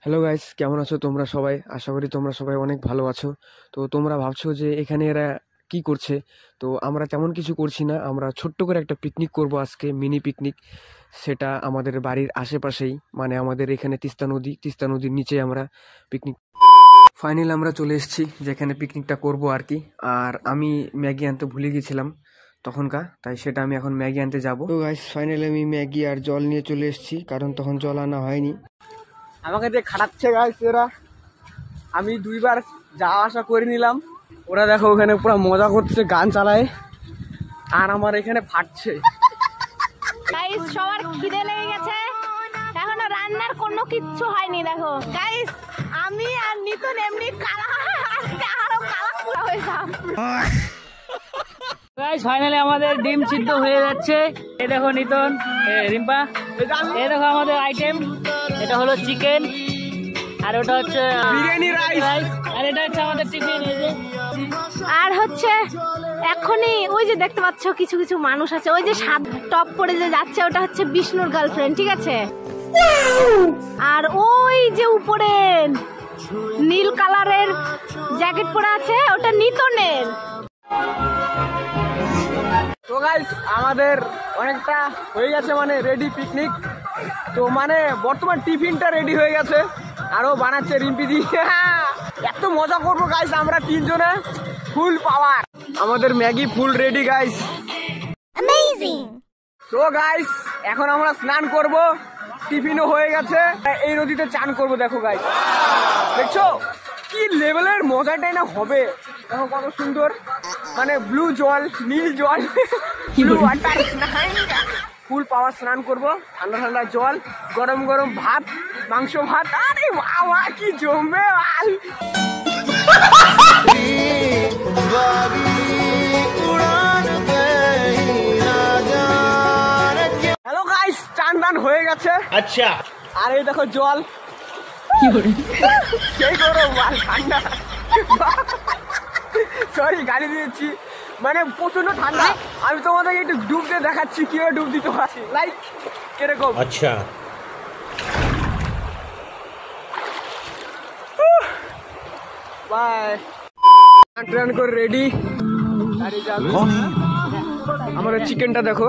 Hello guys, কেমন আছো তোমরা সবাই? আশা করি তোমরা সবাই অনেক ভালো আছো। তো তোমরা ভাবছো যে এখানে এরা কি করছে। তো আমরা তেমন কিছু করছি না, আমরা ছোট্ট করে একটা পিকনিক করব আজকে, মিনি পিকনিক। সেটা আমাদের বাড়ির আশেপাশেই, মানে আমাদের এখানে তিস্তা নদীর নিচে আমরা পিকনিক ফাইনালি আমরা চলে এসেছি যেখানে পিকনিকটা করব আর কি। আর আমি ম্যাগি আনতে ভুলে গেছিলাম তখনকার, তাই সেটা আমি এখন ম্যাগি আনতে যাব। তো গাইস ফাইনালি আমি ম্যাগি আর জল নিয়ে চলে এসেছি, কারণ তখন জল আনা হয়নি। আমাকে দিয়ে খাটাচ্ছে গাইস এরা। আমি দুইবার যাওয়া আসা করে নিলাম, ওরা দেখো ওখানে পুরো মজা করছে, গান চালায়, আর আমার এখানে ফাটছে। গাইস সবার খিদে লেগে গেছে, এখনো রান্নার কোনো কিচ্ছু হয়নি। দেখো গাইস, আমি আর নিতন এমনি কালা, আজকে আরো কালা পুরা হয়ে যাব। গাইস ফাইনালি আমাদের ডিম সিদ্ধ হয়ে যাচ্ছে। এই দেখো নিতন, রিম্পা, এই দেখো আমাদের আইটেম। এটা হলো চিকেন, আর ওটা হচ্ছে বিরিয়ানি রাইস, আর এটা হচ্ছে আমাদের টিফিন। এই যে আর হচ্ছে এখনই ওই যে দেখতে পাচ্ছ কিছু কিছু মানুষ আছে, ওই যে সাদ টপ পরে যে যাচ্ছে ওটা হচ্ছে বিষ্ণুর গার্লফ্রেন্ড, ঠিক আছে? আর ওই যে উপরে নীল কালারের জ্যাকেট পরে আছে ওটা নিতনের। তো গাইস আমাদের অনেকটা হয়ে গেছে, মানে রেডি পিকনিক। তো মানে বর্তমান টিফিনটা রেডি হয়ে গেছে, আরো বানাচ্ছে রিম্পি দি। এত মজা করবো গাইস আমরা তিনজনে, ফুল পাওয়ার। আমাদের Maggi full ready guys, amazing. তো গাইস এখন আমরা স্নান করব, টিফিনও হয়ে গেছে, এই নদীতে চান করব। দেখো গাইস, দেখছো কি লেভেলের মজাটাই না হবে। দেখো কত সুন্দর, মানে ব্লু জল, নীল জল, ব্লু ওয়াটার, ফুল পাওয়ার স্নান করব। ঠান্ডা ঠান্ডা জল, গরম গরম ভাত, মাংস ভাত, আরে বাবা কি জমবে বাল। হ্যালো গাইস, চান টান হয়ে গেছে। আচ্ছা, আর এই দেখো জল, সেই গরম বাল, ঠান্ডা। সরি গালি দিয়েছি, মানে প্রচন্ড ঠান্ডা। আমি তোমাদেরকে একটু ডুব দিয়ে দেখাচ্ছি কিভাবে ডুব দিতে পারছি, লাইক কিরকম। আচ্ছা বাই। ট্রেন করে রেডি, আমাদের চিকেনটা দেখো।